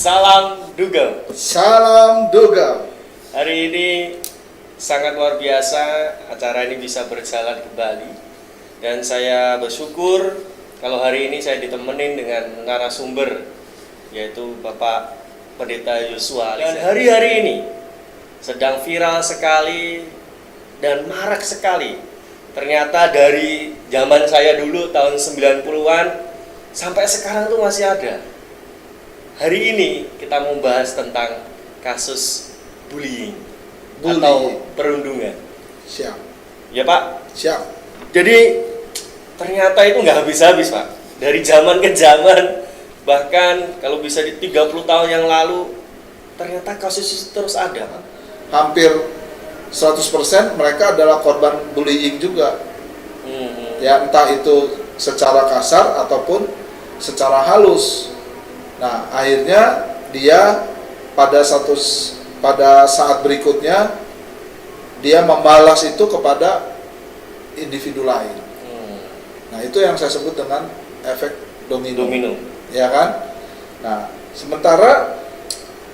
Salam Dugem. Salam Dugem. Hari ini sangat luar biasa acara ini bisa berjalan kembali. Dan saya bersyukur kalau hari ini saya ditemenin dengan narasumber, yaitu Bapak Pendeta Yosua. Dan hari-hari ini sedang viral sekali dan marak sekali. Ternyata dari zaman saya dulu tahun 90-an sampai sekarang tuh masih ada. Hari ini kita mau bahas tentang kasus bullying. Atau perundungan. Siap. Ya Pak? Siap. Jadi ternyata itu nggak habis-habis Pak. Dari zaman ke zaman, bahkan kalau bisa di 30 tahun yang lalu, ternyata kasus itu terus ada Pak. Hampir 100% mereka adalah korban bullying juga. Ya, entah itu secara kasar ataupun secara halus. Nah, akhirnya dia pada saat berikutnya dia membalas itu kepada individu lain. Nah, itu yang saya sebut dengan efek domino. Ya kan? Nah, sementara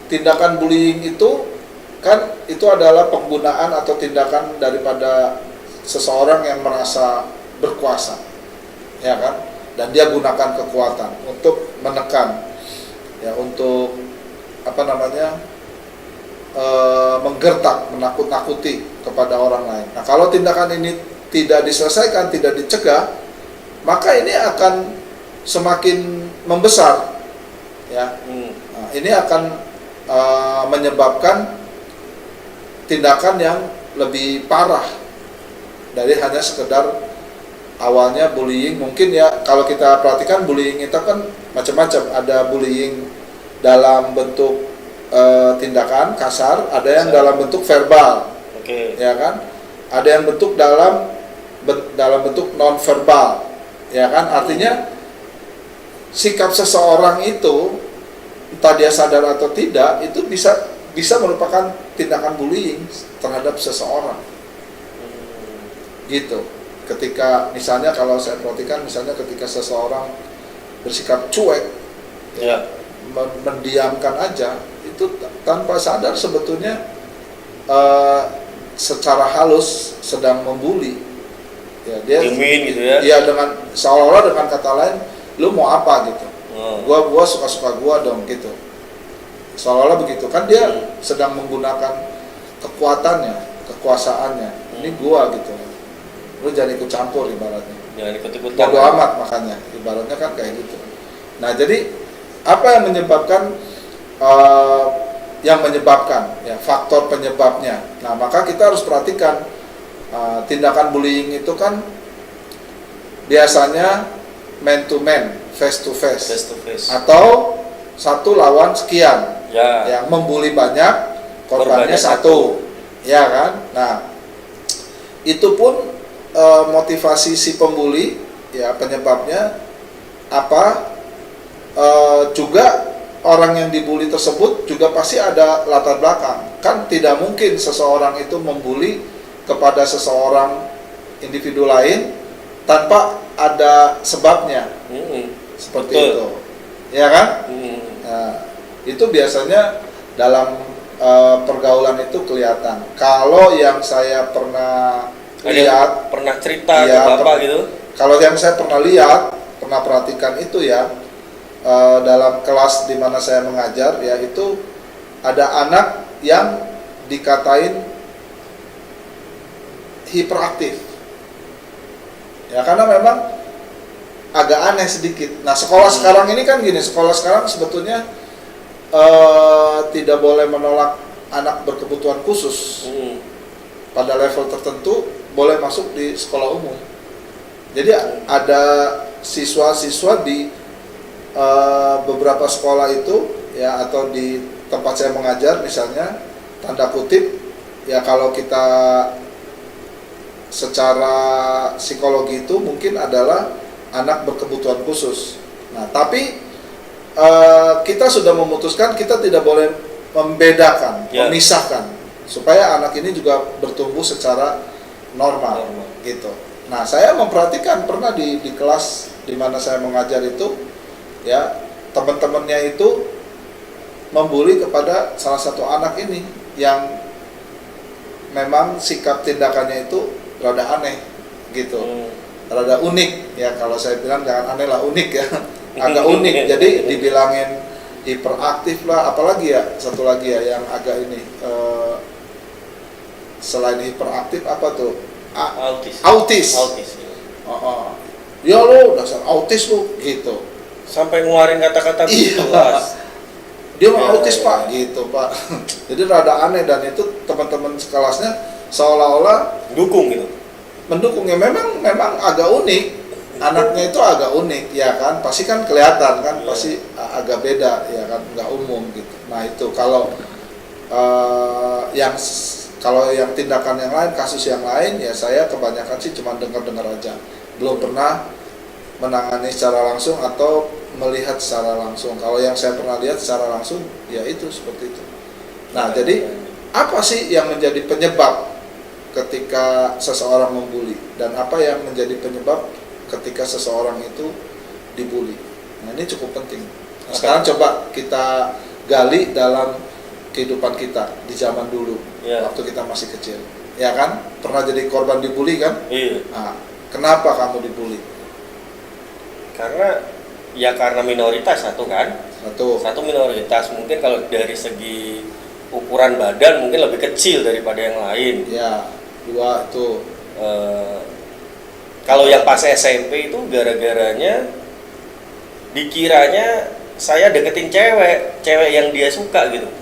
tindakan bullying itu kan itu adalah penggunaan atau tindakan daripada seseorang yang merasa berkuasa. Ya kan? Dan dia gunakan kekuatan untuk menekan, ya, untuk menggertak, menakut-nakuti kepada orang lain. Nah, kalau tindakan ini tidak diselesaikan, tidak dicegah, maka ini akan semakin membesar, ya. Nah, ini akan menyebabkan tindakan yang lebih parah dari hanya sekedar awalnya bullying. Mungkin ya, kalau kita perhatikan bullying itu kan macam-macam. Ada bullying dalam bentuk tindakan kasar, ada yang dalam bentuk verbal, ya kan? Ada yang bentuk dalam bentuk non verbal, ya kan? Artinya sikap seseorang itu, entah dia sadar atau tidak, itu bisa merupakan tindakan bullying terhadap seseorang, gitu. Ketika misalnya kalau saya perhatikan, misalnya ketika seseorang bersikap cuek, ya, mendiamkan aja, itu tanpa sadar sebetulnya secara halus sedang membuli. Ya, dia gitu ya. Iya, dengan seolah-olah dengan kata lain, lu mau apa gitu. Gua suka-suka gua dong gitu. Seolah-olah begitu. Kan dia sedang menggunakan kekuatannya, kekuasaannya. Ini gua gitu. Lu jangan ikut campur ibaratnya. Jangan ikut-ikutan. Bodo amat makanya. Ibaratnya kan kayak gitu. Nah, jadi apa yang menyebabkan ya, faktor penyebabnya. Nah, maka kita harus perhatikan tindakan bullying itu kan biasanya man to man, face to face, atau satu lawan sekian, ya. Yang membuli banyak, korbannya satu, ya kan? Nah, itu pun motivasi si pembuli, ya, penyebabnya apa? Juga orang yang dibully tersebut juga pasti ada latar belakang. Kan tidak mungkin seseorang itu membuli kepada seseorang individu lain tanpa ada sebabnya. Seperti betul. Itu, ya kan? Nah, itu biasanya dalam pergaulan itu kelihatan. Kalau yang saya pernah lihat, pernah cerita ya, ke Bapak gitu. Kalau yang saya pernah lihat, pernah perhatikan itu ya, dalam kelas di mana saya mengajar, ya, itu ada anak yang dikatain hiperaktif, ya, karena memang agak aneh sedikit. Nah, sekolah sekarang ini kan gini, sekolah sekarang sebetulnya tidak boleh menolak anak berkebutuhan khusus. Pada level tertentu boleh masuk di sekolah umum. Jadi ada siswa-siswa di beberapa sekolah itu, ya, atau di tempat saya mengajar misalnya, tanda kutip, ya, kalau kita secara psikologi itu mungkin adalah anak berkebutuhan khusus. Nah, tapi kita sudah memutuskan kita tidak boleh membedakan, memisahkan, supaya anak ini juga bertumbuh secara normal. Gitu. Nah, saya memperhatikan pernah di kelas di mana saya mengajar itu, ya, teman-temannya itu membuli kepada salah satu anak ini yang memang sikap tindakannya itu rada aneh gitu, rada unik ya, kalau saya bilang jangan aneh lah, unik ya, agak unik. Jadi dibilangin hiperaktif lah, apalagi ya satu lagi ya yang agak ini selain hiperaktif apa tuh? Autis. Ya lo dasar autis lo gitu. Sampai ngeluarin kata-kata begitu. Dia mau autis pak, gitu pak. Jadi rada aneh, dan itu teman-teman sekelasnya seolah-olah mendukung ya. Memang agak unik, anaknya itu agak unik ya kan, pasti kan kelihatan kan, pasti agak beda ya kan, nggak umum gitu. Nah itu kalau yang tindakan yang lain, kasus yang lain ya saya kebanyakan sih cuma dengar-dengar aja, belum pernah menangani secara langsung atau melihat secara langsung. Kalau yang saya pernah lihat secara langsung ya itu seperti itu. Nah jadi apa sih yang menjadi penyebab ketika seseorang membuli, dan apa yang menjadi penyebab ketika seseorang itu dibully? Nah ini cukup penting. Nah, sekarang coba kita gali dalam kehidupan kita di zaman dulu, waktu kita masih kecil, ya kan? Pernah jadi korban dibully kan? Iya. Nah, kenapa kamu dibully? Karena minoritas satu minoritas, mungkin kalau dari segi ukuran badan mungkin lebih kecil daripada yang lain. Ya, dua itu. Kalau yang pas SMP itu gara-garanya dikiranya saya deketin cewek yang dia suka gitu.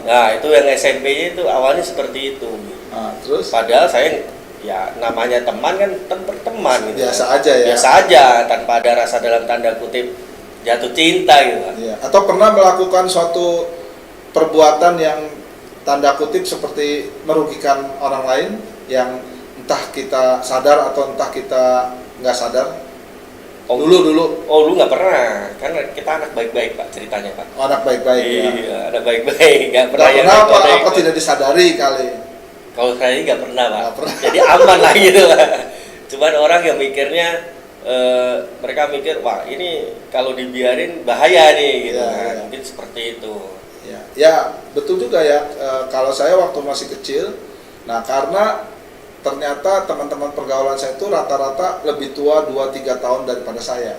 Nah itu yang SMP itu awalnya seperti itu. Nah, terus? Padahal saya ya namanya teman kan teman gitu. Biasa aja ya. Biasa aja, tanpa ada rasa dalam tanda kutip jatuh cinta gitu kan. Iya. Atau pernah melakukan suatu perbuatan yang tanda kutip seperti merugikan orang lain, yang entah kita sadar atau entah kita nggak sadar? Dulu nggak pernah, karena kita anak baik-baik pak ceritanya pak. Anak baik-baik ya. Iya, anak baik-baik, nggak pernah. Apa tidak disadari kali? Kalau saya nggak pernah pak. Jadi aman lah gitu lah. Cuman orang yang mikirnya mereka mikir wah ini kalau dibiarin bahaya nih gitu kan. Mungkin seperti itu. Ya betul juga ya. Kalau saya waktu masih kecil, nah karena ternyata teman-teman pergaulan saya itu rata-rata lebih tua 2-3 tahun daripada saya.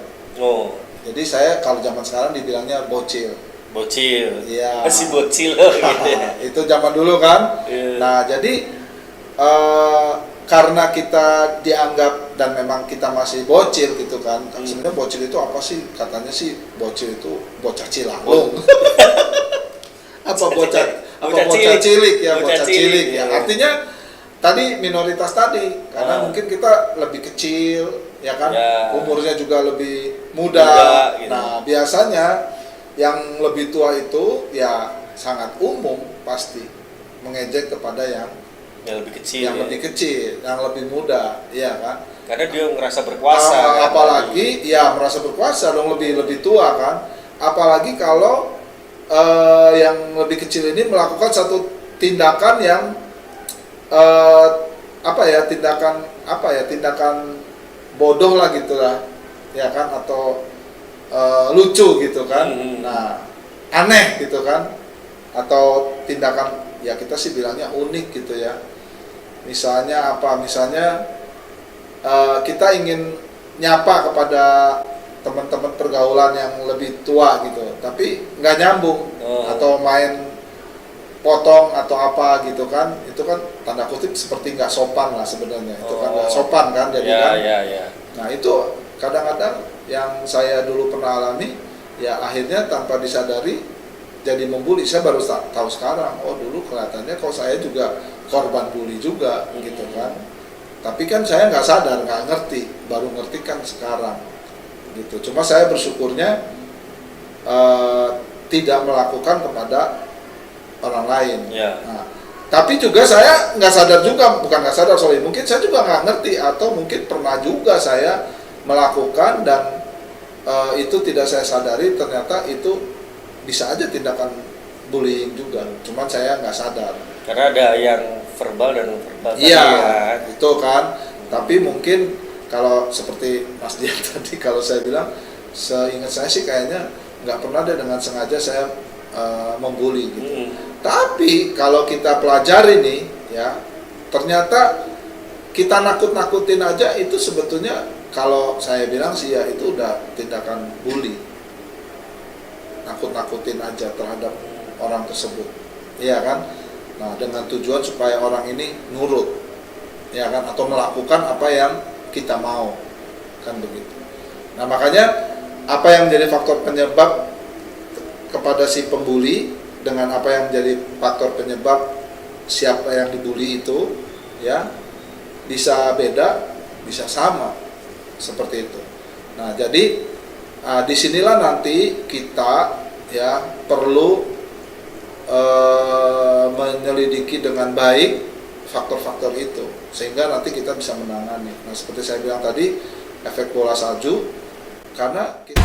Jadi saya kalau zaman sekarang dibilangnya bocil. Iya. Masih bocil loh gitu. Itu zaman dulu kan. Nah jadi karena kita dianggap dan memang kita masih bocil gitu kan. Sebenarnya bocil itu apa sih? Katanya sih bocil itu bocah cilangung. bocah cilik ya. Artinya tadi minoritas tadi, karena mungkin kita lebih kecil, ya kan, umurnya juga lebih muda. Gitu. Nah biasanya yang lebih tua itu ya sangat umum pasti mengejek kepada yang lebih kecil, yang lebih muda, ya kan? Karena dia merasa berkuasa. Apalagi ya merasa berkuasa dong, lebih tua kan. Apalagi kalau yang lebih kecil ini melakukan satu tindakan yang tindakan bodoh lah gitulah, ya kan, atau lucu gitu kan. Nah aneh gitu kan, atau tindakan ya kita sih bilangnya unik gitu ya. Misalnya kita ingin nyapa kepada teman-teman pergaulan yang lebih tua gitu, tapi nggak nyambung, atau main potong atau apa gitu kan, itu kan tanda kutip seperti nggak sopan lah sebenarnya. Itu kan nggak sopan kan, jadi kan. Nah itu kadang-kadang yang saya dulu pernah alami, ya akhirnya tanpa disadari jadi membuli. Saya baru tahu sekarang, oh dulu kelihatannya kok saya juga korban bully juga gitu kan. Tapi kan saya nggak sadar, nggak ngerti, baru ngerti kan sekarang gitu. Cuma saya bersyukurnya tidak melakukan kepada orang lain. Nah, tapi juga saya nggak sadar juga, bukan nggak sadar, mungkin saya juga nggak ngerti, atau mungkin pernah juga saya melakukan dan itu tidak saya sadari, ternyata itu bisa aja tindakan bullying juga, cuman saya nggak sadar. Karena ada yang verbal dan non-verbal. Iya, itu kan. Tapi mungkin kalau seperti Mas Dian tadi, kalau saya bilang, seingat saya sih kayaknya nggak pernah deh dengan sengaja saya membuli gitu. Tapi kalau kita pelajari nih ya, ternyata kita nakut-nakutin aja itu sebetulnya kalau saya bilang sih ya itu udah tindakan bully. Nakut-nakutin aja terhadap orang tersebut. Iya kan? Nah, dengan tujuan supaya orang ini nurut. Ya kan, atau melakukan apa yang kita mau. Kan begitu. Nah, makanya apa yang menjadi faktor penyebab kepada si pembuli dengan apa yang menjadi faktor penyebab siapa yang dibully itu ya bisa beda, bisa sama seperti itu. Nah, jadi disinilah nanti kita ya perlu menyelidiki dengan baik faktor-faktor itu sehingga nanti kita bisa menangani. Nah, seperti saya bilang tadi, efek bola salju karena kita